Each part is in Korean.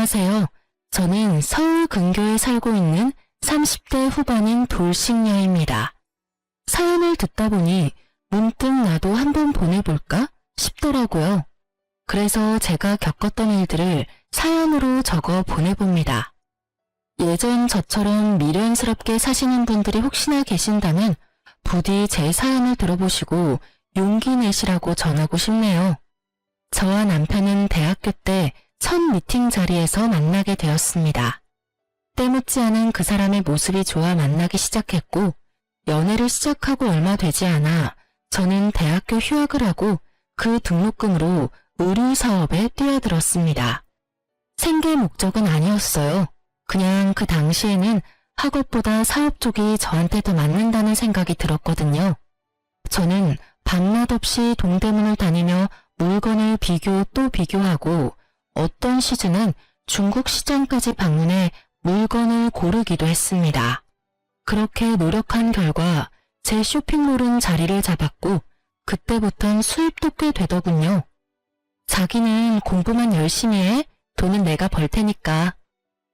안녕하세요. 저는 서울 근교에 살고 있는 30대 후반인 돌싱녀입니다. 사연을 듣다 보니 문득 나도 한번 보내볼까 싶더라고요. 그래서 제가 겪었던 일들을 사연으로 적어 보내봅니다. 예전 저처럼 미련스럽게 사시는 분들이 혹시나 계신다면 부디 제 사연을 들어보시고 용기 내시라고 전하고 싶네요. 저와 남편은 대학교 때 첫 미팅 자리에서 만나게 되었습니다. 때묻지 않은 그 사람의 모습이 좋아 만나기 시작했고 연애를 시작하고 얼마 되지 않아 저는 대학교 휴학을 하고 그 등록금으로 의류 사업에 뛰어들었습니다. 생계 목적은 아니었어요. 그냥 그 당시에는 학업보다 사업 쪽이 저한테 더 맞는다는 생각이 들었거든요. 저는 밤낮 없이 동대문을 다니며 물건을 비교 또 비교하고 어떤 시즌은 중국 시장까지 방문해 물건을 고르기도 했습니다. 그렇게 노력한 결과 제 쇼핑몰은 자리를 잡았고 그때부턴 수입도 꽤 되더군요. 자기는 공부만 열심히 해? 돈은 내가 벌 테니까.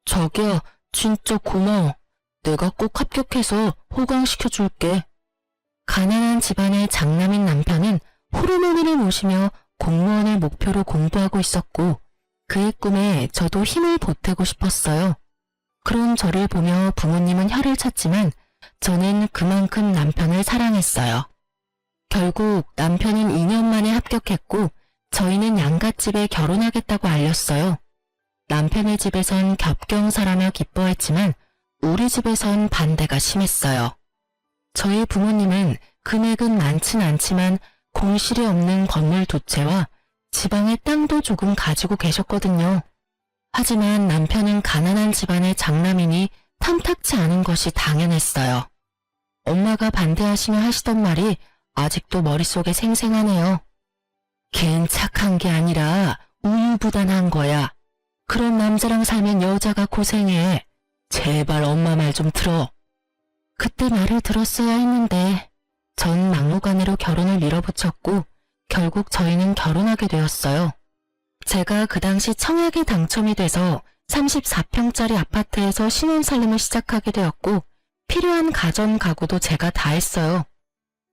저기요, 진짜 고마워. 내가 꼭 합격해서 호강시켜줄게. 가난한 집안의 장남인 남편은 호르몬을 모시며 공무원을 목표로 공부하고 있었고 그의 꿈에 저도 힘을 보태고 싶었어요. 그런 저를 보며 부모님은 혀를 찼지만 저는 그만큼 남편을 사랑했어요. 결국 남편은 2년 만에 합격했고 저희는 양갓집에 결혼하겠다고 알렸어요. 남편의 집에선 겹경사라며 기뻐했지만 우리 집에선 반대가 심했어요. 저희 부모님은 금액은 많진 않지만 공실이 없는 건물 2채와 지방의 땅도 조금 가지고 계셨거든요. 하지만 남편은 가난한 집안의 장남이니 탐탁치 않은 것이 당연했어요. 엄마가 반대하시며 하시던 말이 아직도 머릿속에 생생하네요. 걘 착한 게 아니라 우유부단한 거야. 그런 남자랑 살면 여자가 고생해. 제발 엄마 말 좀 들어. 그때 말을 들었어야 했는데 전 막무가내로 결혼을 밀어붙였고 결국 저희는 결혼하게 되었어요. 제가 그 당시 청약에 당첨이 돼서 34평짜리 아파트에서 신혼살림을 시작하게 되었고 필요한 가전 가구도 제가 다 했어요.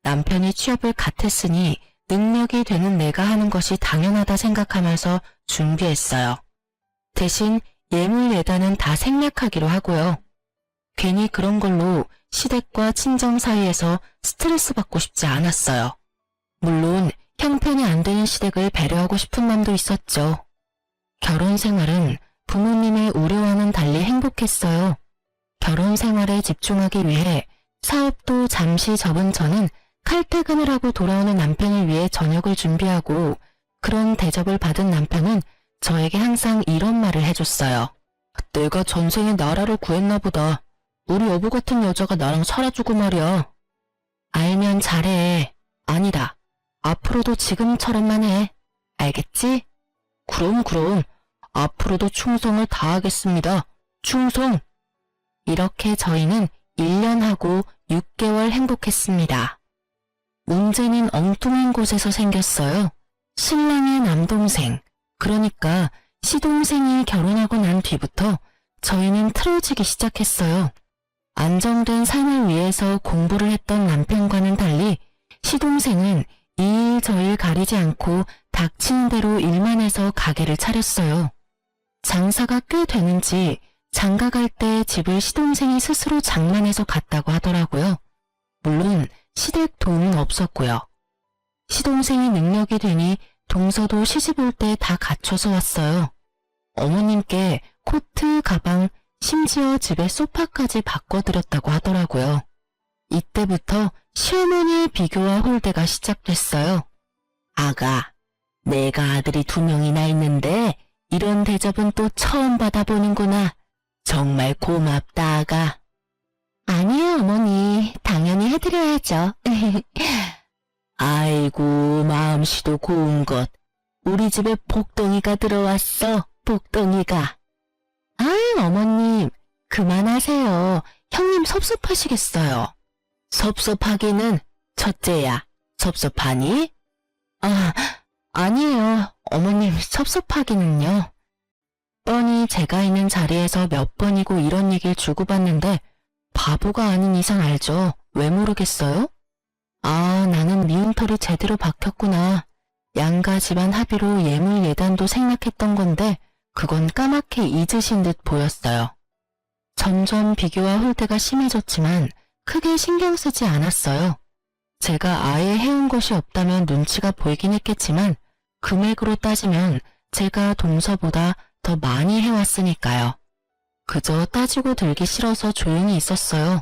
남편이 취업을 갓 했으니 능력이 되는 내가 하는 것이 당연하다 생각하면서 준비했어요. 대신 예물 예단은 다 생략하기로 하고요. 괜히 그런 걸로 시댁과 친정 사이에서 스트레스 받고 싶지 않았어요. 물론 형편이 안 되는 시댁을 배려하고 싶은 마음도 있었죠. 결혼 생활은 부모님의 우려와는 달리 행복했어요. 결혼 생활에 집중하기 위해 사업도 잠시 접은 저는 칼퇴근을 하고 돌아오는 남편을 위해 저녁을 준비하고 그런 대접을 받은 남편은 저에게 항상 이런 말을 해줬어요. 내가 전생에 나라를 구했나 보다. 우리 여보 같은 여자가 나랑 살아주고 말이야. 알면 잘해. 아니다. 앞으로도 지금처럼만 해. 알겠지? 그럼. 앞으로도 충성을 다하겠습니다. 충성! 이렇게 저희는 1년하고 6개월 행복했습니다. 문제는 엉뚱한 곳에서 생겼어요. 신랑의 남동생, 그러니까 시동생이 결혼하고 난 뒤부터 저희는 틀어지기 시작했어요. 안정된 삶을 위해서 공부를 했던 남편과는 달리 시동생은 이 일 저 일 가리지 않고 닥치는 대로 일만 해서 가게를 차렸어요. 장사가 꽤 되는지 장가 갈 때 집을 시동생이 스스로 장만해서 갔다고 하더라고요. 물론 시댁 도움은 없었고요. 시동생이 능력이 되니 동서도 시집 올 때 다 갖춰서 왔어요. 어머님께 코트, 가방, 심지어 집에 소파까지 바꿔드렸다고 하더라고요. 이때부터 시어머니의 비교와 홀대가 시작됐어요. 아가, 내가 아들이 2명이나 있는데 이런 대접은 또 처음 받아보는구나. 정말 고맙다, 아가. 아니에요, 어머니. 당연히 해드려야죠. 아이고, 마음씨도 고운 것. 우리 집에 복덩이가 들어왔어, 복덩이가. 아유, 어머님, 그만하세요. 형님 섭섭하시겠어요. 섭섭하기는 첫째야. 섭섭하니? 아니에요. 어머님 섭섭하기는요. 뻔히 시어머니 제가 있는 자리에서 몇 번이고 이런 얘기를 주고받는데 바보가 아닌 이상 알죠? 왜 모르겠어요? 아, 나는 미움털이 제대로 박혔구나. 양가 집안 합의로 예물 예단도 생략했던 건데 그건 까맣게 잊으신 듯 보였어요. 점점 비교와 홀대가 심해졌지만 크게 신경 쓰지 않았어요. 제가 아예 해온 것이 없다면 눈치가 보이긴 했겠지만 금액으로 따지면 제가 동서보다 더 많이 해왔으니까요. 그저 따지고 들기 싫어서 조용히 있었어요.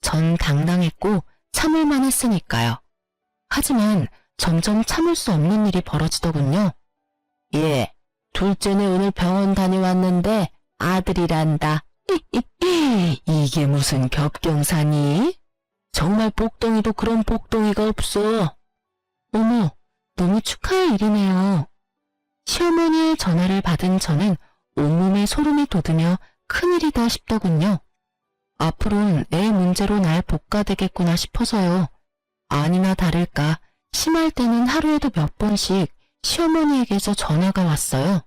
전 당당했고 참을만 했으니까요. 하지만 점점 참을 수 없는 일이 벌어지더군요. 예, 둘째는 오늘 병원 다녀왔는데 아들이란다. 이게 무슨 겹경사니? 정말 복덩이도 그런 복덩이가 없어. 어머, 너무 축하할 일이네요. 시어머니의 전화를 받은 저는 온몸에 소름이 돋으며 큰일이다 싶더군요. 앞으로는 내 문제로 날 볶아대겠구나 싶어서요. 아니나 다를까 심할 때는 하루에도 몇 번씩 시어머니에게서 전화가 왔어요.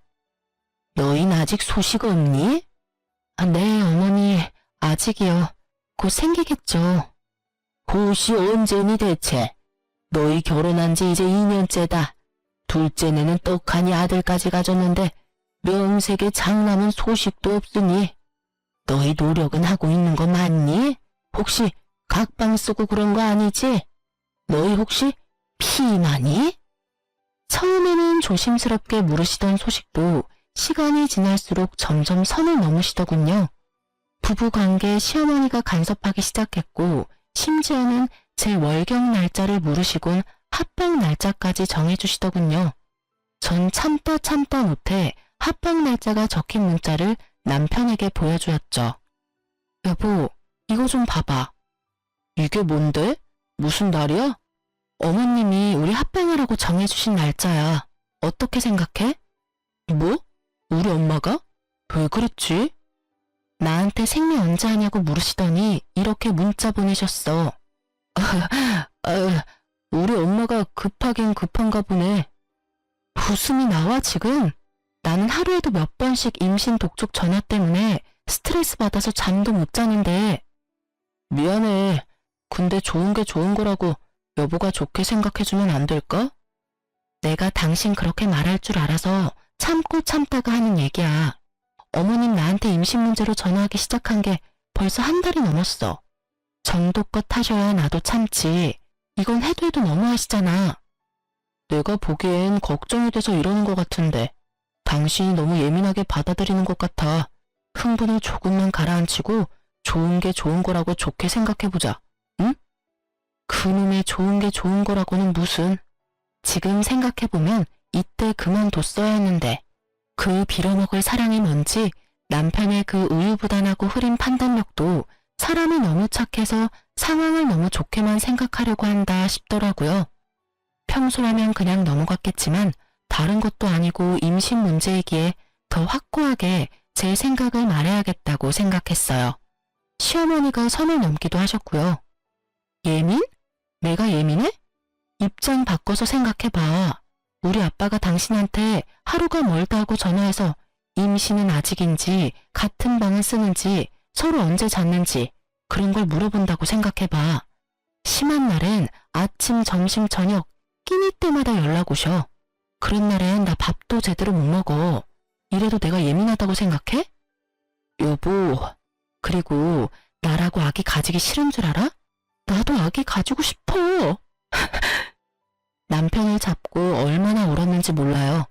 너흰 아직 소식 없니? 아, 네, 어머니, 아직이요. 곧 생기겠죠. 곧이 언제니 대체? 너희 결혼한 지 이제 2년째다. 둘째는 떡하니 아들까지 가졌는데 명색에 장남은 소식도 없으니 너희 노력은 하고 있는 거 맞니? 혹시 각방 쓰고 그런 거 아니지? 너희 혹시 피임하니? 처음에는 조심스럽게 물으시던 소식도 시간이 지날수록 점점 선을 넘으시더군요. 부부관계에 시어머니가 간섭하기 시작했고 심지어는 제 월경 날짜를 물으시곤 합방 날짜까지 정해주시더군요. 전 참다 못해 합방 날짜가 적힌 문자를 남편에게 보여주었죠. 여보, 이거 좀 봐봐. 이게 뭔데? 무슨 날이야? 어머님이 우리 합방하라고 정해주신 날짜야. 어떻게 생각해? 뭐? 우리 엄마가? 왜 그랬지? 나한테 생리 언제 하냐고 물으시더니 이렇게 문자 보내셨어. 우리 엄마가 급하긴 급한가 보네. 웃음이 나와 지금? 나는 하루에도 몇 번씩 임신 독촉 전화 때문에 스트레스 받아서 잠도 못 자는데. 미안해. 근데 좋은 게 좋은 거라고 여보가 좋게 생각해주면 안 될까? 내가 당신 그렇게 말할 줄 알아서 참고 참다가 하는 얘기야. 어머님 나한테 임신 문제로 전화하기 시작한 게 벌써 한 달이 넘었어. 정도껏 하셔야 나도 참지. 이건 해도 너무하시잖아. 내가 보기엔 걱정이 돼서 이러는 것 같은데 당신이 너무 예민하게 받아들이는 것 같아. 흥분을 조금만 가라앉히고 좋은 게 좋은 거라고 좋게 생각해보자. 응? 그놈의 좋은 게 좋은 거라고는 무슨. 지금 생각해보면 이때 그만뒀어야 했는데 그 빌어먹을 사랑이 뭔지 남편의 그 우유부단하고 흐린 판단력도 사람이 너무 착해서 상황을 너무 좋게만 생각하려고 한다 싶더라고요. 평소라면 그냥 넘어갔겠지만 다른 것도 아니고 임신 문제이기에 더 확고하게 제 생각을 말해야겠다고 생각했어요. 시어머니가 선을 넘기도 하셨고요. 예민? 내가 예민해? 입장 바꿔서 생각해봐. 우리 아빠가 당신한테 하루가 멀다 하고 전화해서 임신은 아직인지 같은 방을 쓰는지 서로 언제 잤는지 그런 걸 물어본다고 생각해봐. 심한 날엔 아침, 점심, 저녁 끼니 때마다 연락 오셔. 그런 날엔 나 밥도 제대로 못 먹어. 이래도 내가 예민하다고 생각해? 여보, 그리고 나라고 아기 가지기 싫은 줄 알아? 나도 아기 가지고 싶어. 남편을 잡고 얼마나 울었는지 몰라요.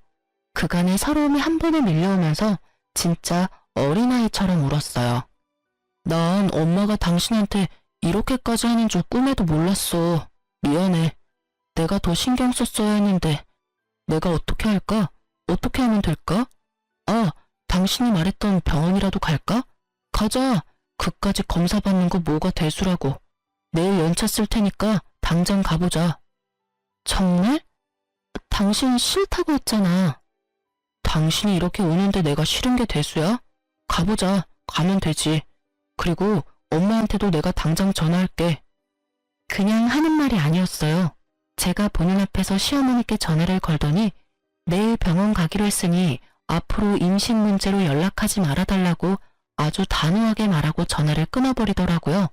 그간의 서러움이 한 번에 밀려오면서 진짜 어린아이처럼 울었어요. 난 엄마가 당신한테 이렇게까지 하는 줄 꿈에도 몰랐어. 미안해. 내가 더 신경 썼어야 했는데 내가 어떻게 할까? 어떻게 하면 될까? 아, 당신이 말했던 병원이라도 갈까? 가자. 그까짓 검사 받는 거 뭐가 대수라고. 내일 연차 쓸 테니까 당장 가보자. 정말? 당신 싫다고 했잖아. 당신이 이렇게 우는데 내가 싫은 게 대수야? 가보자. 가면 되지. 그리고 엄마한테도 내가 당장 전화할게. 그냥 하는 말이 아니었어요. 제가 보는 앞에서 시어머니께 전화를 걸더니 내일 병원 가기로 했으니 앞으로 임신 문제로 연락하지 말아달라고 아주 단호하게 말하고 전화를 끊어버리더라고요.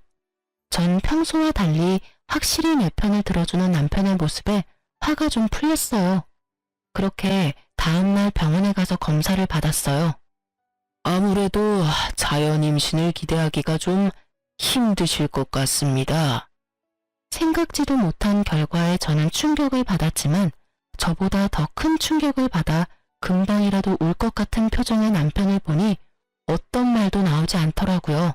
전 평소와 달리 확실히 내 편을 들어주는 남편의 모습에 화가 좀 풀렸어요. 그렇게 다음날 병원에 가서 검사를 받았어요. 아무래도 자연 임신을 기대하기가 좀 힘드실 것 같습니다. 생각지도 못한 결과에 저는 충격을 받았지만 저보다 더 큰 충격을 받아 금방이라도 울 것 같은 표정의 남편을 보니 어떤 말도 나오지 않더라고요.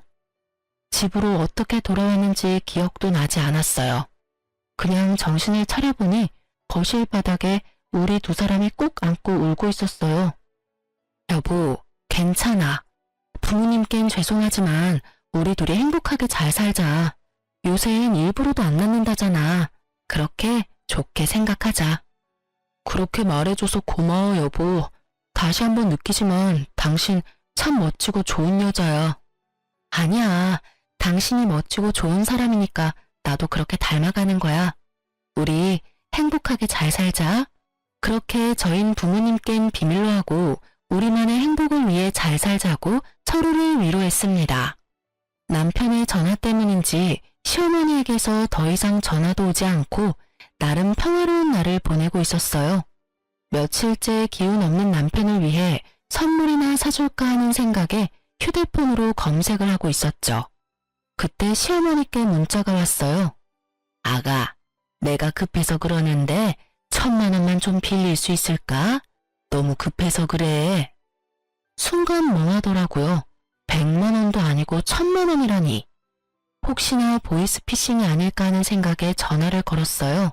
집으로 어떻게 돌아왔는지 기억도 나지 않았어요. 그냥 정신을 차려보니 거실 바닥에 우리 두 사람이 꼭 안고 울고 있었어요. 여보, 괜찮아. 부모님께는 죄송하지만 우리 둘이 행복하게 잘 살자. 요새는 일부러도 안 낳는다잖아. 그렇게 좋게 생각하자. 그렇게 말해줘서 고마워, 여보. 다시 한번 느끼지만 당신 참 멋지고 좋은 여자야. 아니야. 당신이 멋지고 좋은 사람이니까 나도 그렇게 닮아가는 거야. 우리 행복하게 잘 살자. 그렇게 저흰 부모님께는 비밀로 하고 우리만의 행복을 위해 잘 살자고 서로를 위로했습니다. 남편의 전화 때문인지 시어머니에게서 더 이상 전화도 오지 않고 나름 평화로운 날을 보내고 있었어요. 며칠째 기운 없는 남편을 위해 선물이나 사줄까 하는 생각에 휴대폰으로 검색을 하고 있었죠. 그때 시어머니께 문자가 왔어요. 아가, 내가 급해서 그러는데 1,000만 원만 좀 빌릴 수 있을까? 너무 급해서 그래. 순간 멍하더라고요. 100만 원도 아니고 1,000만 원이라니. 혹시나 보이스피싱이 아닐까 하는 생각에 전화를 걸었어요.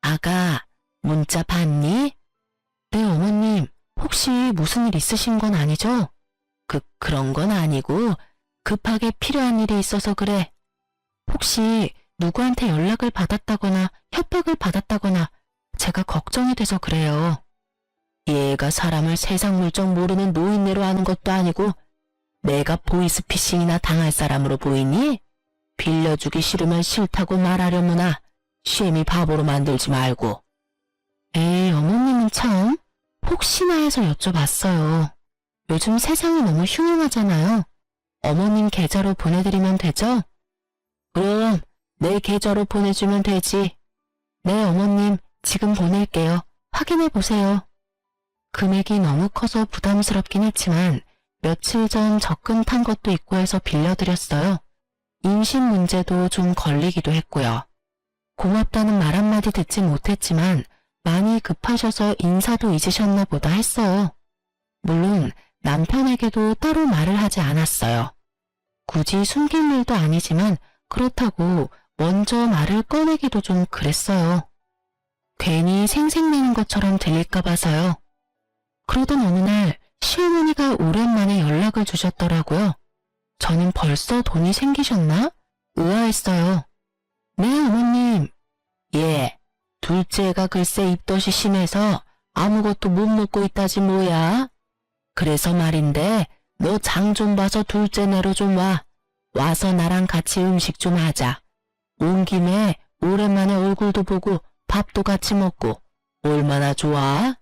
아가, 문자 봤니? 네, 어머님. 혹시 무슨 일 있으신 건 아니죠? 그런 건 아니고 급하게 필요한 일이 있어서 그래. 혹시 누구한테 연락을 받았다거나 협박을 받았다거나 제가 걱정이 돼서 그래요. 얘가 사람을 세상 물정 모르는 노인네로 하는 것도 아니고 내가 보이스피싱이나 당할 사람으로 보이니? 빌려주기 싫으면 싫다고 말하려무나 쉐미 바보로 만들지 말고. 에이, 어머님은 참 혹시나 해서 여쭤봤어요. 요즘 세상이 너무 흉흉하잖아요. 어머님 계좌로 보내드리면 되죠? 그럼 내 계좌로 보내주면 되지. 네, 어머님 지금 보낼게요. 확인해 보세요. 금액이 너무 커서 부담스럽긴 했지만 며칠 전 적금 탄 것도 있고 해서 빌려드렸어요. 임신 문제도 좀 걸리기도 했고요. 고맙다는 말 한마디 듣지 못했지만 많이 급하셔서 인사도 잊으셨나 보다 했어요. 물론 남편에게도 따로 말을 하지 않았어요. 굳이 숨길 일도 아니지만 그렇다고 먼저 말을 꺼내기도 좀 그랬어요. 괜히 생색내는 것처럼 들릴까 봐서요. 그러던 어느 날 시어머니가 오랜만에 연락을 주셨더라고요. 저는 벌써 돈이 생기셨나? 의아했어요. 네, 어머님. 예, 둘째가 글쎄 입덧이 심해서 아무것도 못 먹고 있다지 뭐야. 그래서 말인데 너 장 좀 봐서 둘째 내로 좀 와. 와서 나랑 같이 음식 좀 하자. 온 김에 오랜만에 얼굴도 보고 밥도 같이 먹고 얼마나 좋아?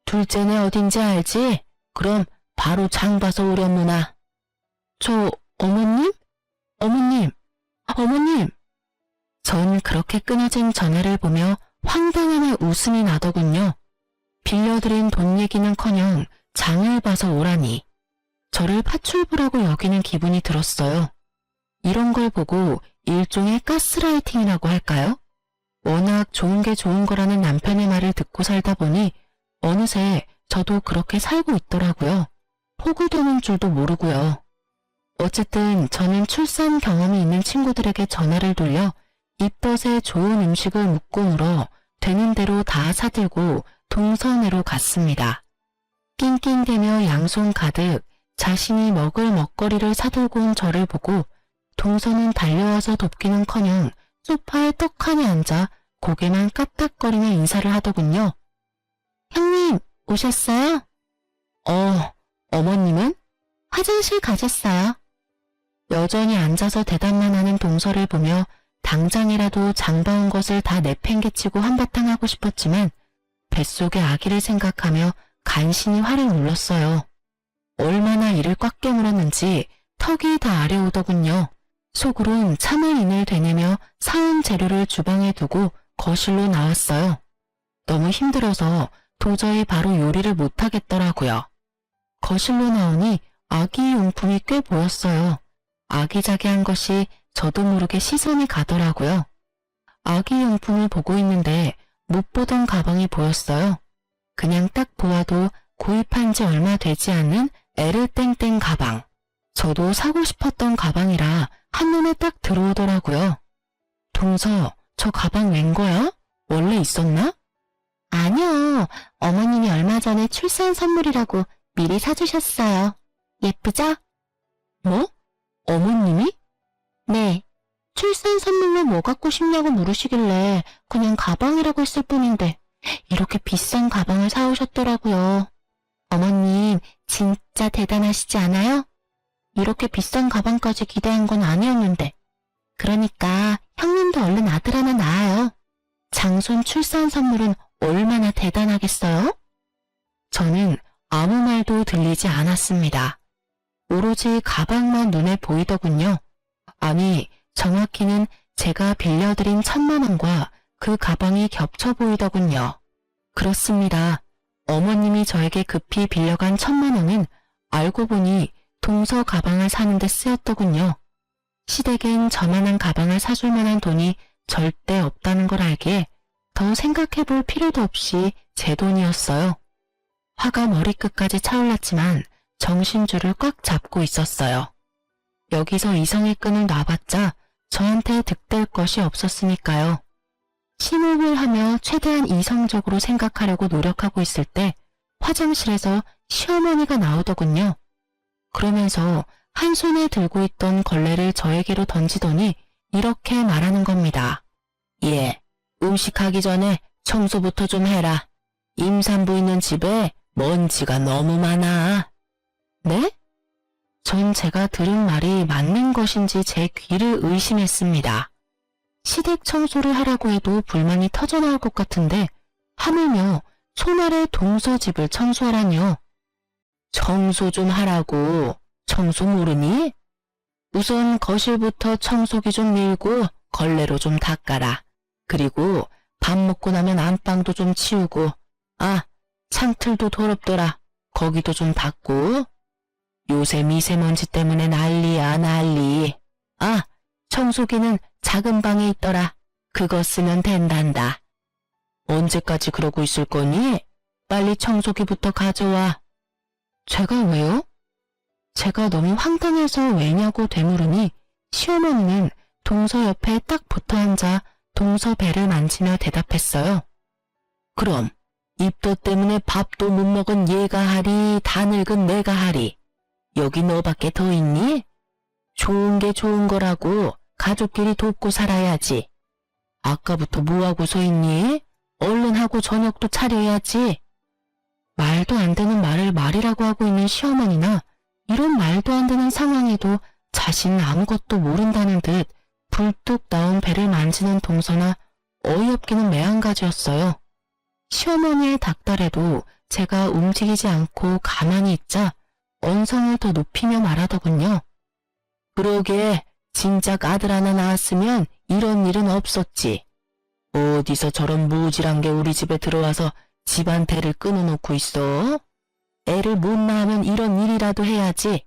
둘째네 어딘지 알지? 그럼 바로 장 봐서 오련무나. 어머님? 어머님! 전 그렇게 끊어진 전화를 보며 황당함에 웃음이 나더군요. 빌려드린 돈 얘기는커녕 장을 봐서 오라니. 저를 파출부라고 여기는 기분이 들었어요. 이런 걸 보고 일종의 가스라이팅이라고 할까요? 워낙 좋은 게 좋은 거라는 남편의 말을 듣고 살다 보니 어느새 저도 그렇게 살고 있더라고요. 호구되는 줄도 모르고요. 어쨌든 저는 출산 경험이 있는 친구들에게 전화를 돌려 입덧에 좋은 음식을 묻고 물어 되는 대로 다 사들고 동서내로 갔습니다. 낑낑대며 양손 가득 자신이 먹을 먹거리를 사들고 온 저를 보고 동서는 달려와서 돕기는커녕 소파에 떡하니 앉아 고개만 까딱거리며 인사를 하더군요. 형님, 오셨어요? 어머님은? 화장실 가셨어요. 여전히 앉아서 대답만 하는 동서를 보며 당장이라도 장봐온 것을 다 내팽개치고 한바탕 하고 싶었지만 뱃속의 아기를 생각하며 간신히 화를 눌렀어요. 얼마나 이를 꽉 깨물었는지 턱이 다 아려오더군요. 속으론 참을 인을 되내며 사온 재료를 주방에 두고 거실로 나왔어요. 너무 힘들어서 도저히 바로 요리를 못하겠더라고요. 거실로 나오니 아기 용품이 꽤 보였어요. 아기자기한 것이 저도 모르게 시선이 가더라고요. 아기 용품을 보고 있는데 못 보던 가방이 보였어요. 그냥 딱 보아도 구입한 지 얼마 되지 않은 에르땡땡 가방. 저도 사고 싶었던 가방이라 한눈에 딱 들어오더라고요. 동서, 저 가방 웬 거야? 원래 있었나? 아니요. 어머님이 얼마 전에 출산 선물이라고 미리 사주셨어요. 예쁘죠? 뭐? 어머님이? 네. 출산 선물로 뭐 갖고 싶냐고 물으시길래 그냥 가방이라고 했을 뿐인데 이렇게 비싼 가방을 사오셨더라고요. 어머님 진짜 대단하시지 않아요? 이렇게 비싼 가방까지 기대한 건 아니었는데. 그러니까 형님도 얼른 아들 하나 낳아요. 장손 출산 선물은 얼마나 대단하겠어요? 저는 아무 말도 들리지 않았습니다. 오로지 가방만 눈에 보이더군요. 아니, 정확히는 제가 빌려드린 1,000만 원과 그 가방이 겹쳐 보이더군요. 그렇습니다. 어머님이 저에게 급히 빌려간 1,000만 원은 알고 보니 동서 가방을 사는데 쓰였더군요. 시댁엔 저만한 가방을 사줄 만한 돈이 절대 없다는 걸 알기에 더 생각해 볼 필요도 없이 제 돈이었어요. 화가 머리끝까지 차올랐지만 정신줄을 꽉 잡고 있었어요. 여기서 이성의 끈을 놔봤자 저한테 득될 것이 없었으니까요. 심호흡을 하며 최대한 이성적으로 생각하려고 노력하고 있을 때 화장실에서 시어머니가 나오더군요. 그러면서 한 손에 들고 있던 걸레를 저에게로 던지더니 이렇게 말하는 겁니다. 예, 음식하기 전에 청소부터 좀 해라. 임산부 있는 집에 먼지가 너무 많아. 네? 전 제가 들은 말이 맞는 것인지 제 귀를 의심했습니다. 시댁 청소를 하라고 해도 불만이 터져나올 것 같은데 하물며 손아래 동서 집을 청소하라뇨. 청소 좀 하라고. 청소 모르니? 우선 거실부터 청소기 좀 밀고 걸레로 좀 닦아라. 그리고 밥 먹고 나면 안방도 좀 치우고, 아, 창틀도 더럽더라. 거기도 좀 닦고. 요새 미세먼지 때문에 난리야, 난리. 아, 청소기는 작은 방에 있더라. 그거 쓰면 된단다. 언제까지 그러고 있을 거니? 빨리 청소기부터 가져와. 제가 왜요? 제가 너무 황당해서 왜냐고 되물으니 시어머니는 동서 옆에 딱 붙어 앉아 동서 배를 만지며 대답했어요. 그럼 입덧 때문에 밥도 못 먹은 얘가 하리, 다 늙은 내가 하리. 여기 너밖에 더 있니? 좋은 게 좋은 거라고 가족끼리 돕고 살아야지. 아까부터 뭐하고 서 있니? 얼른 하고 저녁도 차려야지. 말도 안 되는 말을 말이라고 하고 있는 시어머니나 이런 말도 안 되는 상황에도 자신은 아무것도 모른다는 듯 불뚝 나온 배를 만지는 동서나 어이없기는 매한가지였어요. 시어머니의 닥달에도 제가 움직이지 않고 가만히 있자 언성을 더 높이며 말하더군요. 그러게 진작 아들 하나 낳았으면 이런 일은 없었지. 어디서 저런 무질한 게 우리 집에 들어와서 집안 대를 끊어놓고 있어? 애를 못 낳으면 이런 일이라도 해야지.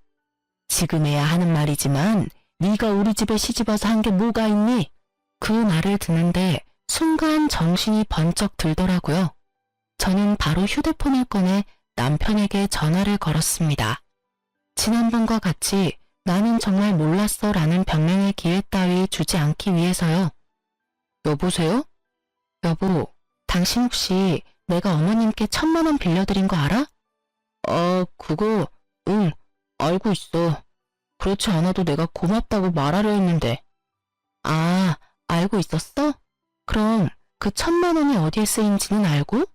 지금해야 하는 말이지만 네가 우리 집에 시집와서 한 게 뭐가 있니? 그 말을 듣는데 순간 정신이 번쩍 들더라고요. 저는 바로 휴대폰을 꺼내 남편에게 전화를 걸었습니다. 지난번과 같이 나는 정말 몰랐어 라는 변명의 기회 따위 주지 않기 위해서요. 여보세요? 여보, 당신 혹시 내가 어머님께 1,000만 원 빌려드린 거 알아? 그거, 응, 알고 있어. 그렇지 않아도 내가 고맙다고 말하려 했는데. 아, 알고 있었어? 그럼 그 1,000만 원이 어디에 쓰인지는 알고?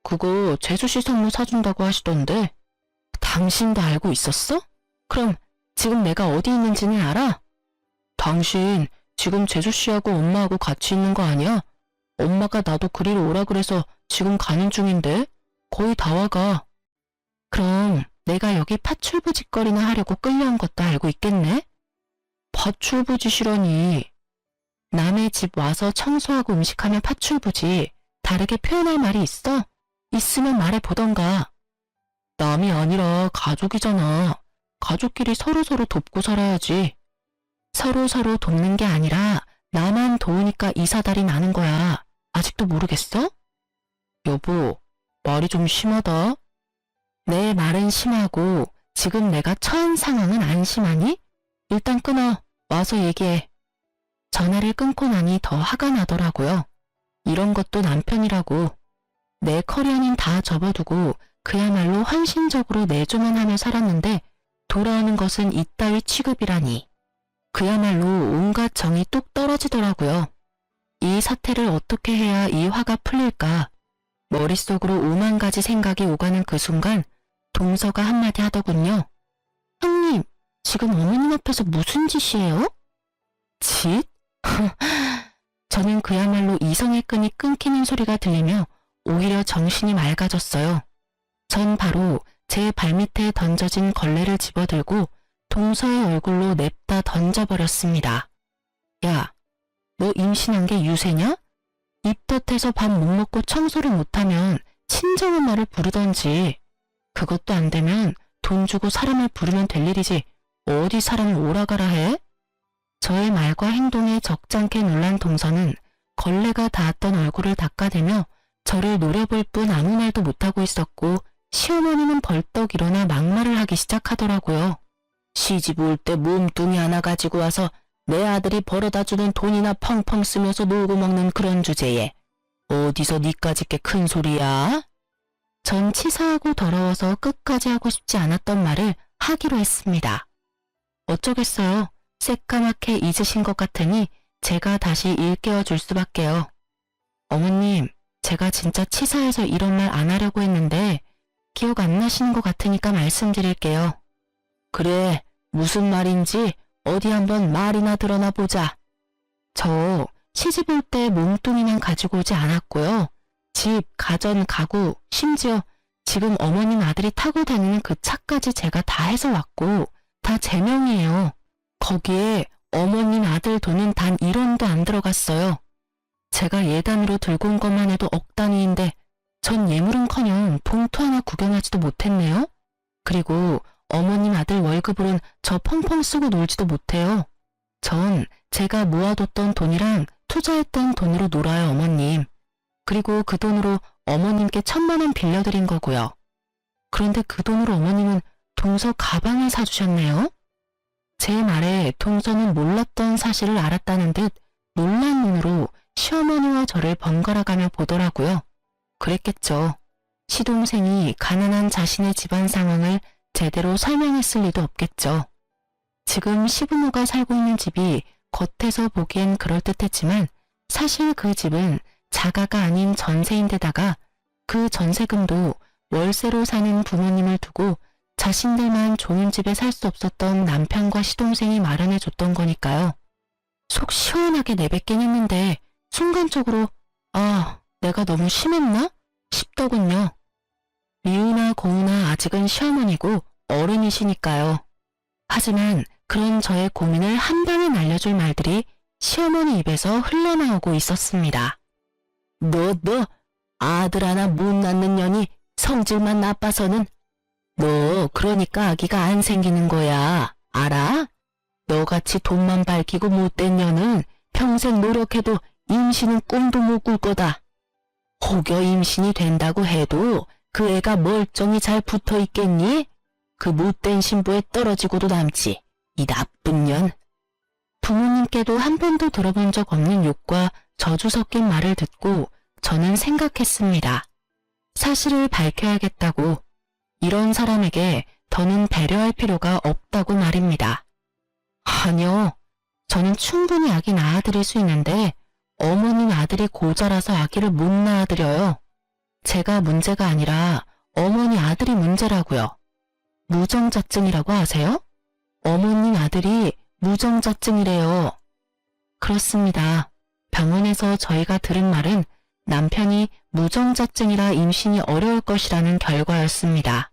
그거 재수씨 선물 사준다고 하시던데. 당신도 알고 있었어? 그럼 지금 내가 어디 있는지는 알아? 당신 지금 재수씨하고 엄마하고 같이 있는 거 아니야? 엄마가 나도 그리로 오라 그래서 지금 가는 중인데. 거의 다 와가. 그럼 내가 여기 파출부 짓거리나 하려고 끌려온 것도 알고 있겠네? 파출부 짓이라니. 남의 집 와서 청소하고 음식하면 파출부지. 다르게 표현할 말이 있어? 있으면 말해보던가. 남이 아니라 가족이잖아. 가족끼리 서로서로 돕고 살아야지. 서로서로 돕는 게 아니라 나만 도우니까 이 사달이 나는 거야. 아직도 모르겠어? 여보, 말이 좀 심하다. 내 말은 심하고 지금 내가 처한 상황은 안 심하니? 일단 끊어. 와서 얘기해. 전화를 끊고 나니 더 화가 나더라고요. 이런 것도 남편이라고. 내 커리어는 다 접어두고 그야말로 헌신적으로 내조만 하며 살았는데 돌아오는 것은 이따위 취급이라니. 그야말로 온갖 정이 뚝 떨어지더라고요. 이 사태를 어떻게 해야 이 화가 풀릴까? 머릿속으로 5만 가지 생각이 오가는 그 순간 동서가 한마디 하더군요. 형님, 지금 어머님 앞에서 무슨 짓이에요? 짓? 저는 그야말로 이성의 끈이 끊기는 소리가 들리며 오히려 정신이 맑아졌어요. 전 바로 제 발밑에 던져진 걸레를 집어들고 동서의 얼굴로 냅다 던져버렸습니다. 야, 너 임신한 게 유세냐? 입덧해서 밥 못 먹고 청소를 못하면 친정엄마를 부르던지. 그것도 안 되면 돈 주고 사람을 부르면 될 일이지 어디 사람을 오라가라 해? 저의 말과 행동에 적잖게 놀란 동서는 걸레가 닿았던 얼굴을 닦아대며 저를 노려볼 뿐 아무 말도 못하고 있었고 시어머니는 벌떡 일어나 막말을 하기 시작하더라고요. 시집 올 때 몸뚱이 하나 가지고 와서 내 아들이 벌어다주는 돈이나 펑펑 쓰면서 놀고 먹는 그런 주제에 어디서 니까짓 게 큰 소리야? 전 치사하고 더러워서 끝까지 하고 싶지 않았던 말을 하기로 했습니다. 어쩌겠어요. 새까맣게 잊으신 것 같으니 제가 다시 일깨워 줄 수밖에요. 어머님, 제가 진짜 치사해서 이런 말 안 하려고 했는데 기억 안 나시는 것 같으니까 말씀드릴게요. 그래, 무슨 말인지 어디 한번 말이나 드러나 보자. 저 시집 올 때 몸뚱이만 가지고 오지 않았고요. 집, 가전, 가구, 심지어 지금 어머님 아들이 타고 다니는 그 차까지 제가 다 해서 왔고 다 제 명이에요. 거기에 어머님 아들 돈은 단 1원도 안 들어갔어요. 제가 예단으로 들고 온 것만 해도 억 단위인데 전 예물은커녕 봉투 하나 구경하지도 못했네요. 그리고 어머님 아들 월급으론 저 펑펑 쓰고 놀지도 못해요. 전 제가 모아뒀던 돈이랑 투자했던 돈으로 놀아요, 어머님. 그리고 그 돈으로 어머님께 1,000만 원 빌려드린 거고요. 그런데 그 돈으로 어머님은 동서 가방을 사주셨네요. 제 말에 동서는 몰랐던 사실을 알았다는 듯 놀란 눈으로 시어머니와 저를 번갈아가며 보더라고요. 그랬겠죠. 시동생이 가난한 자신의 집안 상황을 제대로 설명했을 리도 없겠죠. 지금 시부모가 살고 있는 집이 겉에서 보기엔 그럴듯했지만 사실 그 집은 자가가 아닌 전세인데다가 그 전세금도 월세로 사는 부모님을 두고 자신들만 좋은 집에 살 수 없었던 남편과 시동생이 마련해 줬던 거니까요. 속 시원하게 내뱉긴 했는데 순간적으로 아, 내가 너무 심했나? 싶더군요. 미우나 고우나 아직은 시어머니고 어른이시니까요. 하지만 그런 저의 고민을 한 방에 날려줄 말들이 시어머니 입에서 흘러나오고 있었습니다. 너 아들 하나 못 낳는 년이 성질만 나빠서는 너 그러니까 아기가 안 생기는 거야. 알아? 너같이 돈만 밝히고 못된 년은 평생 노력해도 임신은 꿈도 못 꿀 거다. 혹여 임신이 된다고 해도 그 애가 멀쩡히 잘 붙어 있겠니? 그 못된 신부에 떨어지고도 남지. 이 나쁜 년. 부모님께도 한 번도 들어본 적 없는 욕과 저주 섞인 말을 듣고 저는 생각했습니다. 사실을 밝혀야겠다고. 이런 사람에게 더는 배려할 필요가 없다고 말입니다. 아니요. 저는 충분히 아기 낳아드릴 수 있는데 어머님 아들이 고자라서 아기를 못 낳아드려요. 제가 문제가 아니라 어머니 아들이 문제라고요. 무정자증이라고 아세요? 어머님 아들이 무정자증이래요. 그렇습니다. 병원에서 저희가 들은 말은 남편이 무정자증이라 임신이 어려울 것이라는 결과였습니다.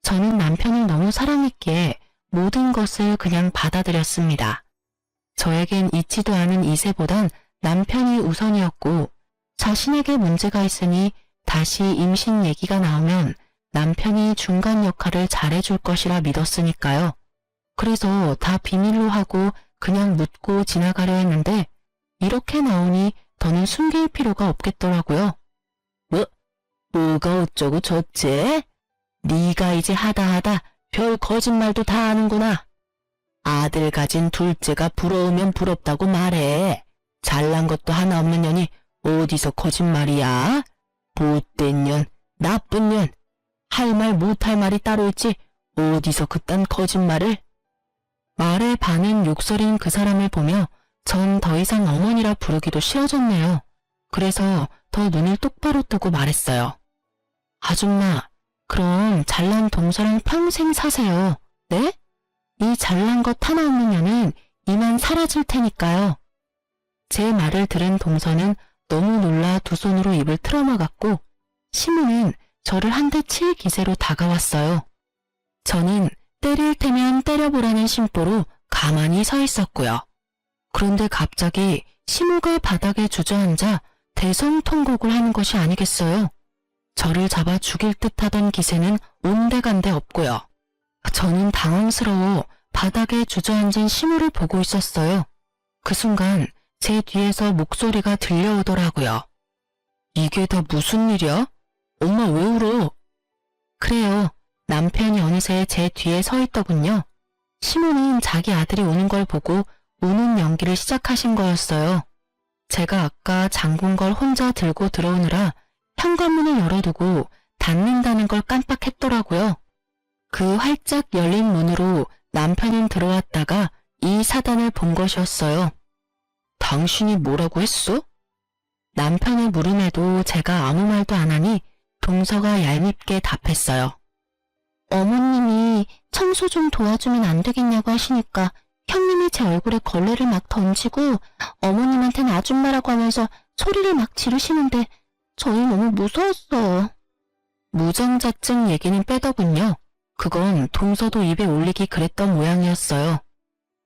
저는 남편을 너무 사랑했기에 모든 것을 그냥 받아들였습니다. 저에겐 있지도 않은 이세보단 남편이 우선이었고 자신에게 문제가 있으니 다시 임신 얘기가 나오면 남편이 중간 역할을 잘해줄 것이라 믿었으니까요. 그래서 다 비밀로 하고 그냥 묻고 지나가려 했는데 이렇게 나오니 더는 숨길 필요가 없겠더라고요. 뭐가 어쩌고 저째? 네가 이제 하다 별 거짓말도 다 하는구나. 아들 가진 둘째가 부러우면 부럽다고 말해. 잘난 것도 하나 없는 년이 어디서 거짓말이야? 못된 년, 나쁜 년, 할 말 못할 말이 따로 있지 어디서 그딴 거짓말을? 말에 반은 욕설인 그 사람을 보며 전 더 이상 어머니라 부르기도 싫어졌네요. 그래서 더 눈을 똑바로 뜨고 말했어요. 아줌마, 그럼 잘난 동서랑 평생 사세요. 네? 이 잘난 것 하나 없는 년은 이만 사라질 테니까요. 제 말을 들은 동서는 너무 놀라 두 손으로 입을 틀어막았고 시무는 저를 한 대 칠 기세로 다가왔어요. 저는 때릴 테면 때려보라는 심보로 가만히 서 있었고요. 그런데 갑자기 시무가 바닥에 주저앉아 대성통곡을 하는 것이 아니겠어요. 저를 잡아 죽일 듯 하던 기세는 온데간데 없고요. 저는 당황스러워 바닥에 주저앉은 시무를 보고 있었어요. 그 순간 제 뒤에서 목소리가 들려오더라고요. 이게 다 무슨 일이야? 엄마 왜 울어? 그래요. 남편이 어느새 제 뒤에 서 있더군요. 시무는 자기 아들이 우는 걸 보고 우는 연기를 시작하신 거였어요. 제가 아까 잠근 걸 혼자 들고 들어오느라 현관문을 열어두고 닫는다는 걸 깜빡했더라고요. 그 활짝 열린 문으로 남편은 들어왔다가 이 사단을 본 것이었어요. 당신이 뭐라고 했어? 남편의 물음에도 제가 아무 말도 안 하니 동서가 얄밉게 답했어요. 어머님이 청소 좀 도와주면 안 되겠냐고 하시니까 형님이 제 얼굴에 걸레를 막 던지고 어머님한테는 아줌마라고 하면서 소리를 막 지르시는데 저희 너무 무서웠어요. 무정자증 얘기는 빼더군요. 그건 동서도 입에 올리기 그랬던 모양이었어요.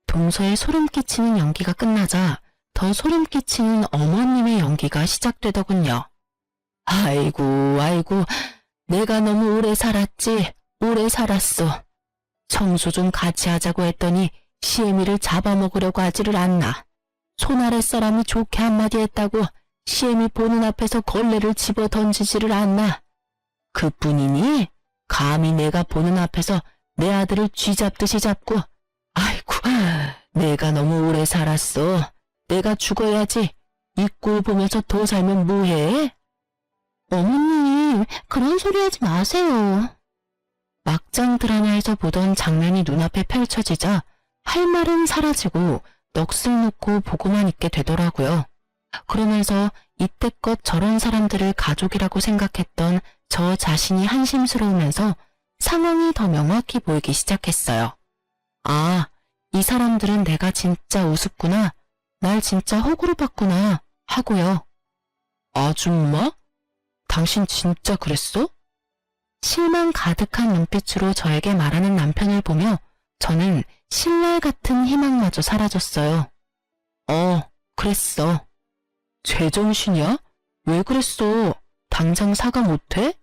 동서의 소름 끼치는 연기가 끝나자 더 소름 끼치는 어머님의 연기가 시작되더군요. 아이고, 내가 너무 오래 살았지, 오래 살았어. 청소 좀 같이 하자고 했더니 시애미를 잡아먹으려고 하지를 않나. 손 아래 사람이 좋게 한마디 했다고 시애미 보는 앞에서 걸레를 집어 던지지를 않나. 그뿐이니? 감히 내가 보는 앞에서 내 아들을 쥐잡듯이 잡고. 아이고, 내가 너무 오래 살았어. 내가 죽어야지. 이 꼴 보면서 더 살면 뭐해? 어머님, 그런 소리 하지 마세요. 막장 드라마에서 보던 장면이 눈앞에 펼쳐지자 할 말은 사라지고 넋을 놓고 보고만 있게 되더라고요. 그러면서 이때껏 저런 사람들을 가족이라고 생각했던 저 자신이 한심스러우면서 상황이 더 명확히 보이기 시작했어요. 아, 이 사람들은 내가 진짜 우습구나, 날 진짜 호구로 봤구나 하고요. 아줌마? 당신 진짜 그랬어? 실망 가득한 눈빛으로 저에게 말하는 남편을 보며 저는 신랄 같은 희망마저 사라졌어요. 그랬어. 제정신이야? 왜 그랬어? 당장 사과 못해?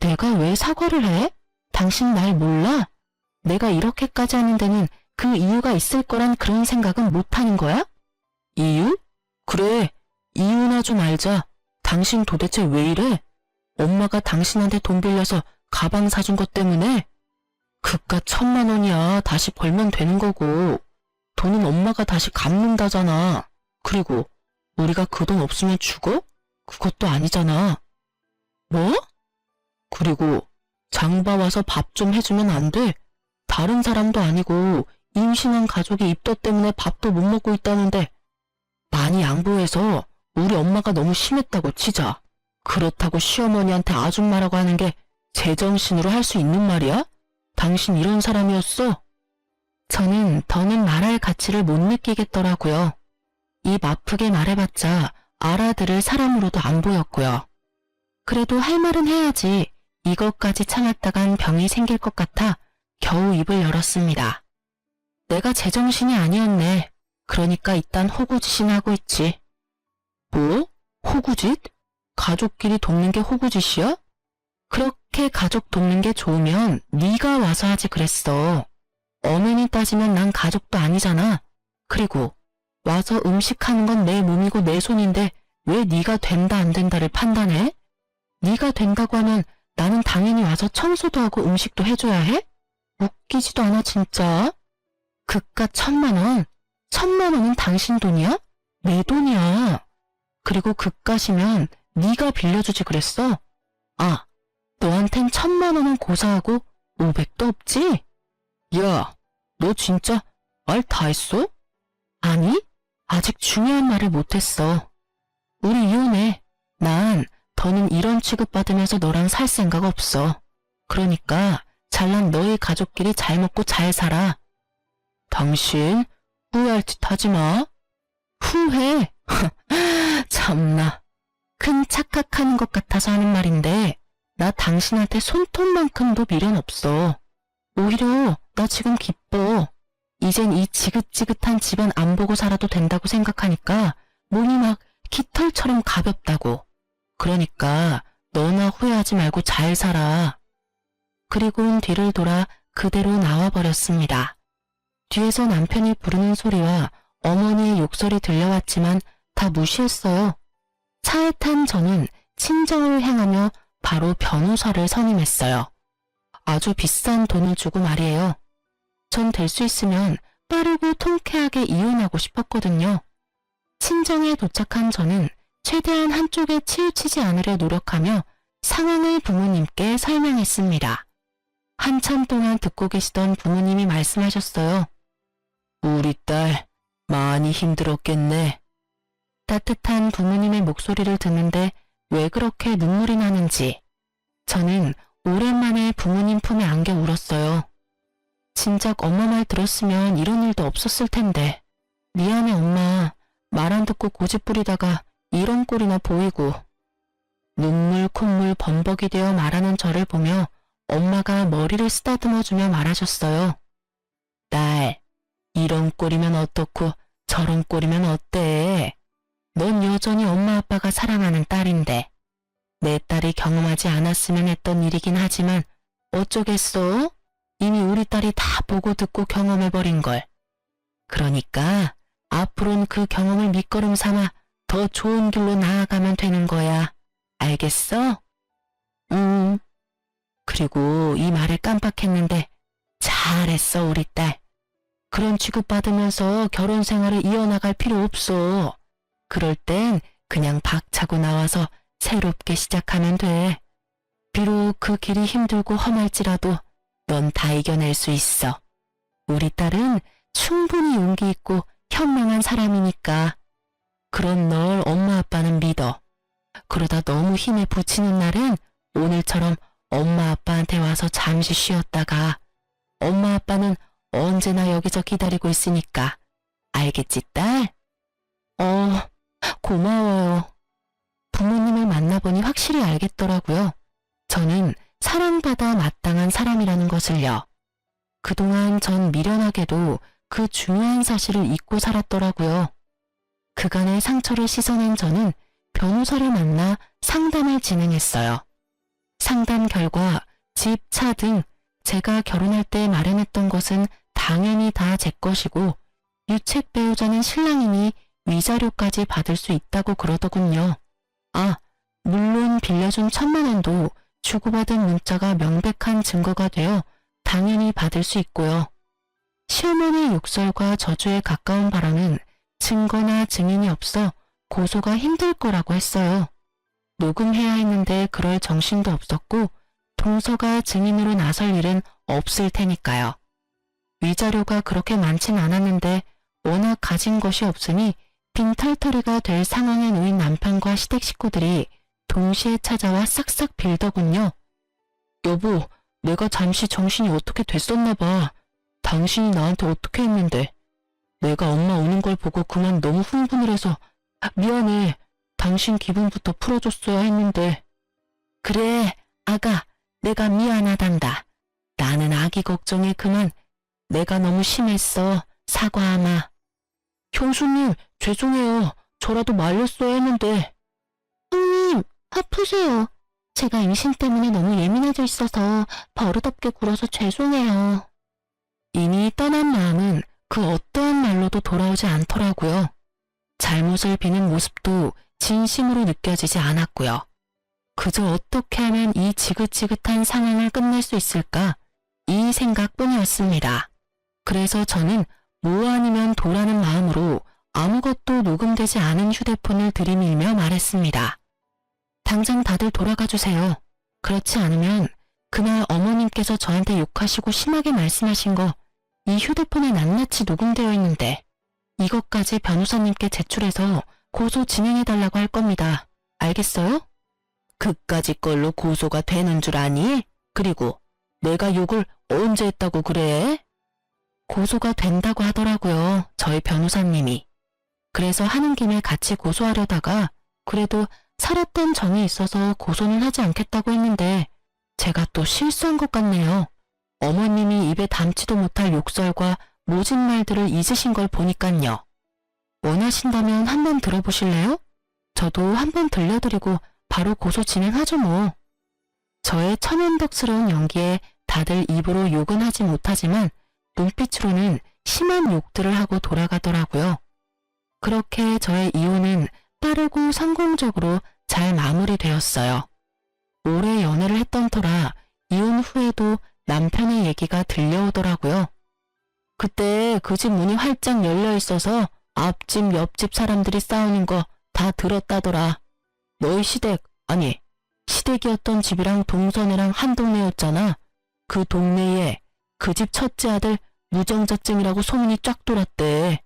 내가 왜 사과를 해? 당신 날 몰라? 내가 이렇게까지 하는 데는 그 이유가 있을 거란 그런 생각은 못하는 거야? 이유? 그래, 이유나 좀 알자. 당신 도대체 왜 이래? 엄마가 당신한테 돈 빌려서 가방 사준 것 때문에? 그깟 1,000만 원이야. 다시 벌면 되는 거고. 돈은 엄마가 다시 갚는다잖아. 그리고 우리가 그 돈 없으면 죽어? 그것도 아니잖아. 뭐? 그리고 장봐 와서 밥 좀 해주면 안 돼? 다른 사람도 아니고 임신한 가족이 입덧 때문에 밥도 못 먹고 있다는데 많이 양보해서 우리 엄마가 너무 심했다고 치자. 그렇다고 시어머니한테 아줌마라고 하는 게 제정신으로 할 수 있는 말이야? 당신 이런 사람이었어? 저는 더는 말할 가치를 못 느끼겠더라고요. 입 아프게 말해봤자 알아들을 사람으로도 안 보였고요. 그래도 할 말은 해야지 이것까지 참았다간 병이 생길 것 같아 겨우 입을 열었습니다. 내가 제정신이 아니었네. 그러니까 일단 호구짓이나 하고 있지. 뭐? 호구짓? 가족끼리 돕는 게 호구짓이야? 그렇게 가족 돕는 게 좋으면 네가 와서 하지 그랬어. 엄연히 따지면 난 가족도 아니잖아. 그리고 와서 음식하는 건 내 몸이고 내 손인데 왜 네가 된다 안 된다를 판단해? 네가 된다고 하면 나는 당연히 와서 청소도 하고 음식도 해줘야 해? 웃기지도 않아 진짜. 그깟 1,000만 원. 1,000만 원은 당신 돈이야? 내 돈이야. 그리고 그깟이면 네가 빌려주지 그랬어. 아, 너한텐 1,000만 원은 고사하고 500도 없지? 야, 너 진짜 말 다 했어? 아니, 아직 중요한 말을 못했어. 우리 이혼해. 난 더는 이런 취급받으면서 너랑 살 생각 없어. 그러니까 잘난 너희 가족끼리 잘 먹고 잘 살아. 당신 후회할 짓 하지 마. 후회? 참나. 큰 착각하는 것 같아서 하는 말인데 나 당신한테 손톱만큼도 미련 없어. 오히려 나 지금 기뻐. 이젠 이 지긋지긋한 집안 안 보고 살아도 된다고 생각하니까 몸이 막 깃털처럼 가볍다고. 그러니까 너나 후회하지 말고 잘 살아. 그리고는 뒤를 돌아 그대로 나와버렸습니다. 뒤에서 남편이 부르는 소리와 어머니의 욕설이 들려왔지만 다 무시했어요. 차에 탄 저는 친정을 향하며 바로 변호사를 선임했어요. 아주 비싼 돈을 주고 말이에요. 전 될 수 있으면 빠르고 통쾌하게 이혼하고 싶었거든요. 친정에 도착한 저는 최대한 한쪽에 치우치지 않으려 노력하며 상황을 부모님께 설명했습니다. 한참 동안 듣고 계시던 부모님이 말씀하셨어요. 우리 딸 많이 힘들었겠네. 따뜻한 부모님의 목소리를 듣는데 왜 그렇게 눈물이 나는지 저는 오랜만에 부모님 품에 안겨 울었어요. 진작 엄마 말 들었으면 이런 일도 없었을 텐데. 미안해 엄마. 말 안 듣고 고집 부리다가 이런 꼴이나 보이고. 눈물 콧물 범벅이 되어 말하는 저를 보며 엄마가 머리를 쓰다듬어주며 말하셨어요. 딸, 이런 꼴이면 어떻고 저런 꼴이면 어때? 넌 여전히 엄마 아빠가 사랑하는 딸인데. 내 딸이 경험하지 않았으면 했던 일이긴 하지만 어쩌겠어? 이미 우리 딸이 다 보고 듣고 경험해버린 걸. 그러니까 앞으로는 그 경험을 밑거름 삼아 더 좋은 길로 나아가면 되는 거야. 알겠어? 그리고 이 말을 깜빡했는데 잘했어 우리 딸. 그런 취급받으면서 결혼 생활을 이어나갈 필요 없어. 그럴 땐 그냥 박차고 나와서 새롭게 시작하면 돼. 비록 그 길이 힘들고 험할지라도 넌 다 이겨낼 수 있어. 우리 딸은 충분히 용기 있고 현명한 사람이니까. 그런 널 엄마 아빠는 믿어. 그러다 너무 힘에 부치는 날은 오늘처럼 엄마 아빠한테 와서 잠시 쉬었다가 엄마 아빠는 언제나 여기서 기다리고 있으니까. 알겠지 딸? 고마워요. 부모님을 만나보니 확실히 알겠더라고요. 저는 사랑받아 마땅한 사람이라는 것을요. 그동안 전 미련하게도 그 중요한 사실을 잊고 살았더라고요. 그간의 상처를 씻어낸 저는 변호사를 만나 상담을 진행했어요. 상담 결과 집, 차 등 제가 결혼할 때 마련했던 것은 당연히 다 제 것이고 유책 배우자는 신랑이니 위자료까지 받을 수 있다고 그러더군요. 아, 물론 빌려준 1,000만 원도 주고받은 문자가 명백한 증거가 되어 당연히 받을 수 있고요. 시어머니의 욕설과 저주에 가까운 발언은 증거나 증인이 없어 고소가 힘들 거라고 했어요. 녹음해야 했는데 그럴 정신도 없었고 동서가 증인으로 나설 일은 없을 테니까요. 위자료가 그렇게 많진 않았는데 워낙 가진 것이 없으니 빈털터리가 될 상황에 놓인 남편과 시댁 식구들이 동시에 찾아와 싹싹 빌더군요. 여보, 내가 잠시 정신이 어떻게 됐었나 봐. 당신이 나한테 어떻게 했는데. 내가 엄마 우는 걸 보고 그만 너무 흥분을 해서 미안해. 당신 기분부터 풀어줬어야 했는데. 그래, 아가, 내가 미안하단다. 나는 아기 걱정에 그만. 내가 너무 심했어. 사과하마. 형수님, 죄송해요. 저라도 말렸어야 했는데. 형님, 아프세요. 제가 임신 때문에 너무 예민해져 있어서 버릇없게 굴어서 죄송해요. 이미 떠난 마음은 그 어떠한 말로도 돌아오지 않더라고요. 잘못을 비는 모습도 진심으로 느껴지지 않았고요. 그저 어떻게 하면 이 지긋지긋한 상황을 끝낼 수 있을까? 이 생각뿐이었습니다. 그래서 저는 뭐 아니면 도라는 마음으로 아무것도 녹음되지 않은 휴대폰을 들이밀며 말했습니다. 당장 다들 돌아가 주세요. 그렇지 않으면 그날 어머님께서 저한테 욕하시고 심하게 말씀하신 거 이 휴대폰에 낱낱이 녹음되어 있는데 이것까지 변호사님께 제출해서 고소 진행해달라고 할 겁니다. 알겠어요? 그까짓 걸로 고소가 되는 줄 아니? 그리고 내가 욕을 언제 했다고 그래? 고소가 된다고 하더라고요. 저희 변호사님이. 그래서 하는 김에 같이 고소하려다가 그래도 살았던 정이 있어서 고소는 하지 않겠다고 했는데 제가 또 실수한 것 같네요. 어머님이 입에 담지도 못할 욕설과 모진 말들을 잊으신 걸 보니깐요. 원하신다면 한번 들어보실래요? 저도 한번 들려드리고 바로 고소 진행하죠 뭐. 저의 천연덕스러운 연기에 다들 입으로 욕은 하지 못하지만 눈빛으로는 심한 욕들을 하고 돌아가더라고요. 그렇게 저의 이혼은 빠르고 성공적으로 잘 마무리되었어요. 오래 연애를 했던 터라 이혼 후에도 남편의 얘기가 들려오더라고요. 그때 그 집 문이 활짝 열려 있어서 앞집 옆집 사람들이 싸우는 거 다 들었다더라. 너희 시댁, 아니 시댁이었던 집이랑 동서네랑 한 동네였잖아. 그 동네에 그 집 첫째 아들 무정자증이라고 소문이 쫙 돌았대.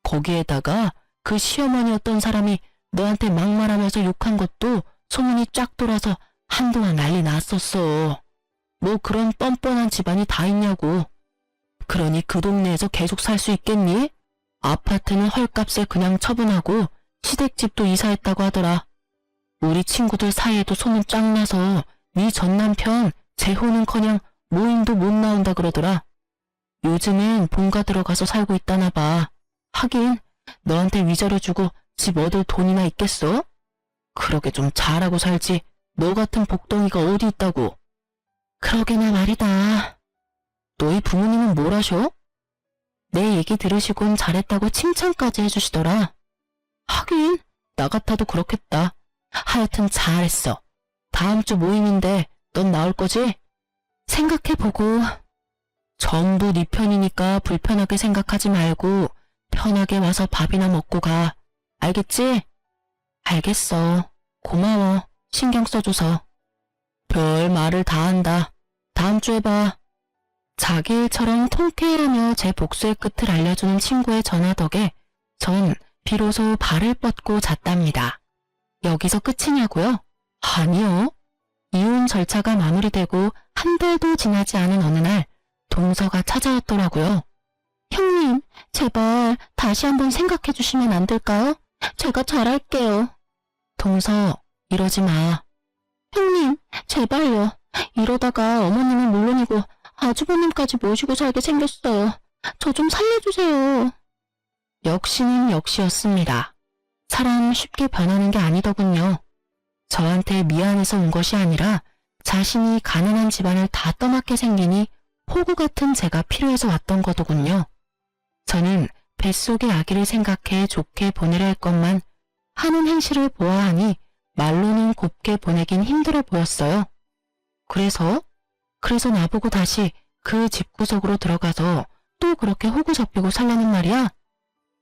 거기에다가 그 시어머니였던 사람이 너한테 막말하면서 욕한 것도 소문이 쫙 돌아서 한동안 난리 났었어. 뭐 그런 뻔뻔한 집안이 다 있냐고. 그러니 그 동네에서 계속 살 수 있겠니? 아파트는 헐값에 그냥 처분하고 시댁집도 이사했다고 하더라. 우리 친구들 사이에도 소문 쫙 나서 네 전남편 재혼은커녕 모임도 못 나온다 그러더라. 요즘엔 본가 들어가서 살고 있다나 봐. 하긴 너한테 위자료 주고 집 얻을 돈이나 있겠어? 그러게 좀 잘하고 살지. 너 같은 복덩이가 어디 있다고. 그러게나 말이다. 너희 부모님은 뭘 하셔? 내 얘기 들으시곤 잘했다고 칭찬까지 해주시더라. 하긴 나 같아도 그렇겠다. 하여튼 잘했어. 다음 주 모임인데 넌 나올 거지? 생각해보고. 전부 네 편이니까 불편하게 생각하지 말고 편하게 와서 밥이나 먹고 가. 알겠지? 알겠어. 고마워. 신경 써줘서. 별 말을 다 한다. 다음 주에 봐. 자기 일처럼 통쾌해하며 제 복수의 끝을 알려주는 친구의 전화 덕에 전 비로소 발을 뻗고 잤답니다. 여기서 끝이냐고요? 아니요. 이혼 절차가 마무리되고 한 달도 지나지 않은 어느 날 동서가 찾아왔더라고요. 형님, 제발 다시 한번 생각해 주시면 안 될까요? 제가 잘할게요. 동서, 이러지 마. 형님, 제발요. 이러다가 어머님은 물론이고 아주버님까지 모시고 살게 생겼어요. 저 좀 살려주세요. 역시는 역시였습니다. 사람 쉽게 변하는 게 아니더군요. 저한테 미안해서 온 것이 아니라 자신이 가난한 집안을 다 떠맡게 생기니 호구 같은 제가 필요해서 왔던 거더군요. 저는 뱃속의 아기를 생각해 좋게 보내려 했건만 하는 행실을 보아하니 말로는 곱게 보내긴 힘들어 보였어요. 그래서 나보고 다시 그 집구석으로 들어가서 또 그렇게 호구 잡히고 살라는 말이야?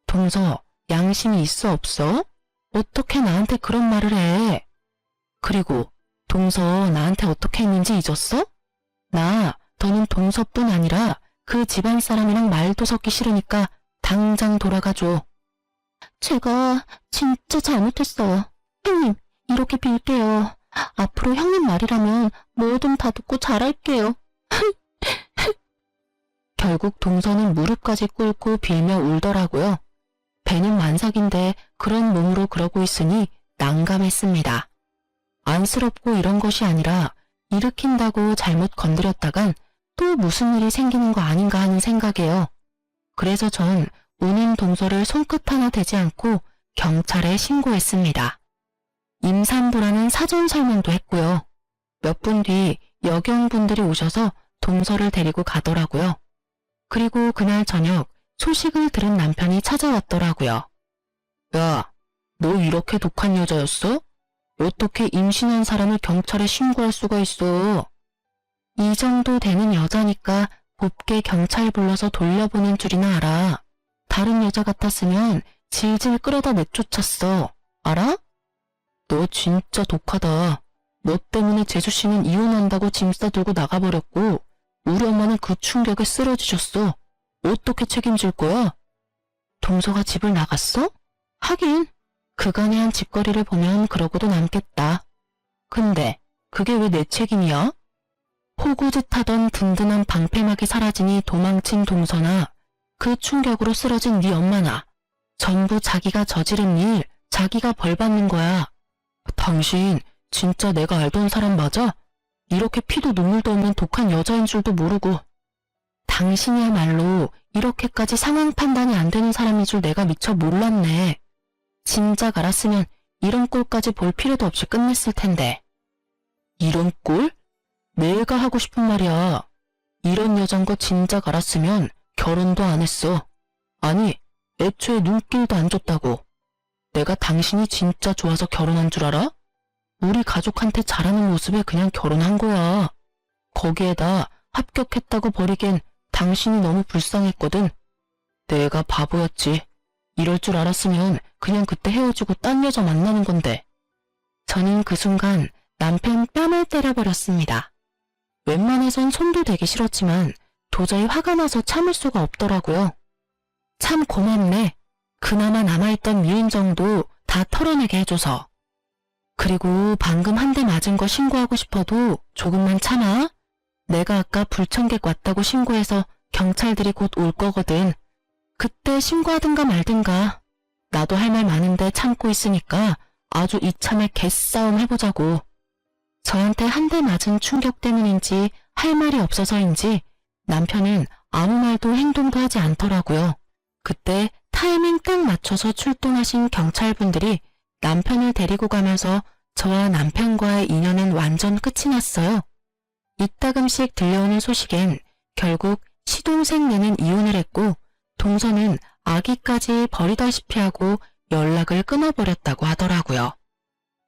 동서, 양심이 있어 없어? 어떻게 나한테 그런 말을 해? 그리고 동서 나한테 어떻게 했는지 잊었어? 나 더는 동서뿐 아니라 그 집안 사람이랑 말도 섞기 싫으니까 당장 돌아가줘. 제가 진짜 잘못했어요. 형님, 이렇게 빌게요. 앞으로 형님 말이라면 뭐든 다 듣고 잘할게요. 결국 동서는 무릎까지 꿇고 빌며 울더라고요. 배는 만삭인데 그런 몸으로 그러고 있으니 난감했습니다. 안쓰럽고 이런 것이 아니라 일으킨다고 잘못 건드렸다간 또 무슨 일이 생기는 거 아닌가 하는 생각이에요. 그래서 전 운임 동서를 손끝 하나 대지 않고 경찰에 신고했습니다. 임산부라는 사전 설명도 했고요. 몇 분 뒤 여경분들이 오셔서 동서를 데리고 가더라고요. 그리고 그날 저녁 소식을 들은 남편이 찾아왔더라고요. 야, 너 이렇게 독한 여자였어? 어떻게 임신한 사람을 경찰에 신고할 수가 있어? 이 정도 되는 여자니까 곱게 경찰 불러서 돌려보낸 줄이나 알아. 다른 여자 같았으면 질질 끌어다 내쫓았어. 알아? 너 진짜 독하다. 너 때문에 재수씨는 이혼한다고 짐 싸들고 나가버렸고 우리 엄마는 그 충격에 쓰러지셨어. 어떻게 책임질 거야? 동서가 집을 나갔어? 하긴 그간의 한 짓거리를 보면 그러고도 남겠다. 근데 그게 왜 내 책임이야? 호구짓하던 든든한 방패막이 사라지니 도망친 동서나 그 충격으로 쓰러진 네 엄마나 전부 자기가 저지른 일, 자기가 벌 받는 거야. 당신 진짜 내가 알던 사람 맞아? 이렇게 피도 눈물도 없는 독한 여자인 줄도 모르고. 당신이야말로 이렇게까지 상황 판단이 안 되는 사람인 줄 내가 미처 몰랐네. 진작 알았으면 이런 꼴까지 볼 필요도 없이 끝냈을 텐데. 이런 꼴? 내가 하고 싶은 말이야. 이런 여잔 거 진작 알았으면 결혼도 안 했어. 아니, 애초에 눈길도 안 줬다고. 내가 당신이 진짜 좋아서 결혼한 줄 알아? 우리 가족한테 잘하는 모습에 그냥 결혼한 거야. 거기에다 합격했다고 버리기엔 당신이 너무 불쌍했거든. 내가 바보였지. 이럴 줄 알았으면 그냥 그때 헤어지고 딴 여자 만나는 건데. 저는 그 순간 남편 뺨을 때려버렸습니다. 웬만해선 손도 대기 싫었지만 도저히 화가 나서 참을 수가 없더라고요. 참 고맙네. 그나마 남아있던 미움 정도 다 털어내게 해줘서. 그리고 방금 한 대 맞은 거 신고하고 싶어도 조금만 참아. 내가 아까 불청객 왔다고 신고해서 경찰들이 곧 올 거거든. 그때 신고하든가 말든가. 나도 할 말 많은데 참고 있으니까 아주 이참에 개싸움 해보자고. 저한테 한 대 맞은 충격 때문인지 할 말이 없어서인지 남편은 아무 말도 행동도 하지 않더라고요. 그때 타이밍 딱 맞춰서 출동하신 경찰분들이 남편을 데리고 가면서 저와 남편과의 인연은 완전 끝이 났어요. 이따금씩 들려오는 소식엔 결국 시동생네는 이혼을 했고 동서는 아기까지 버리다시피 하고 연락을 끊어버렸다고 하더라고요.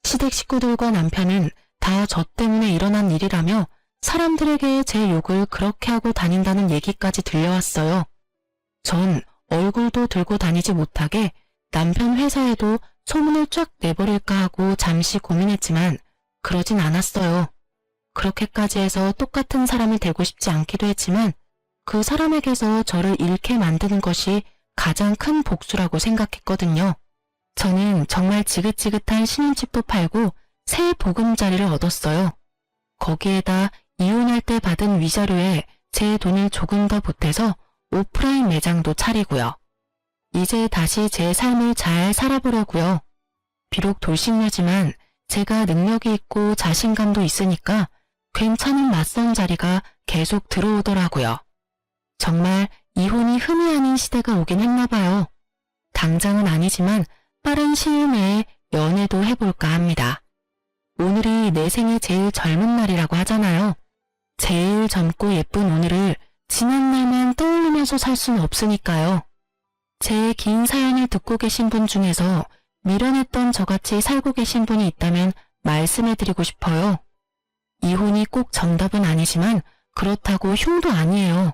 시댁 식구들과 남편은 다 저 때문에 일어난 일이라며 사람들에게 제 욕을 그렇게 하고 다닌다는 얘기까지 들려왔어요. 전 얼굴도 들고 다니지 못하게 남편 회사에도 소문을 쫙 내버릴까 하고 잠시 고민했지만 그러진 않았어요. 그렇게까지 해서 똑같은 사람이 되고 싶지 않기도 했지만 그 사람에게서 저를 잃게 만드는 것이 가장 큰 복수라고 생각했거든요. 저는 정말 지긋지긋한 신혼집도 팔고 새 보금자리를 얻었어요. 거기에다 이혼할 때 받은 위자료에 제 돈을 조금 더 보태서 오프라인 매장도 차리고요. 이제 다시 제 삶을 잘 살아보려고요. 비록 돌싱녀지만 제가 능력이 있고 자신감도 있으니까 괜찮은 맞선 자리가 계속 들어오더라고요. 정말 이혼이 흠이 아닌 시대가 오긴 했나 봐요. 당장은 아니지만 빠른 시일 내에 연애도 해볼까 합니다. 오늘이 내 생애 제일 젊은 날이라고 하잖아요. 제일 젊고 예쁜 오늘을 지난 날만 떠올리면서 살 수는 없으니까요. 제 긴 사연을 듣고 계신 분 중에서 미련했던 저같이 살고 계신 분이 있다면 말씀해드리고 싶어요. 이혼이 꼭 정답은 아니지만 그렇다고 흉도 아니에요.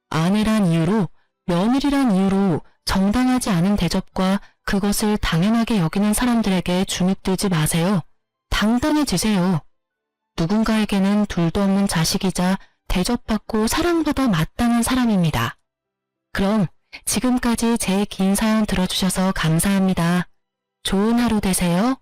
아내란 이유로, 며느리란 이유로 정당하지 않은 대접과 그것을 당연하게 여기는 사람들에게 주눅들지 마세요. 당당해지세요. 누군가에게는 둘도 없는 자식이자 대접받고 사랑받아 마땅한 사람입니다. 그럼 지금까지 제 긴 사연 들어주셔서 감사합니다. 좋은 하루 되세요.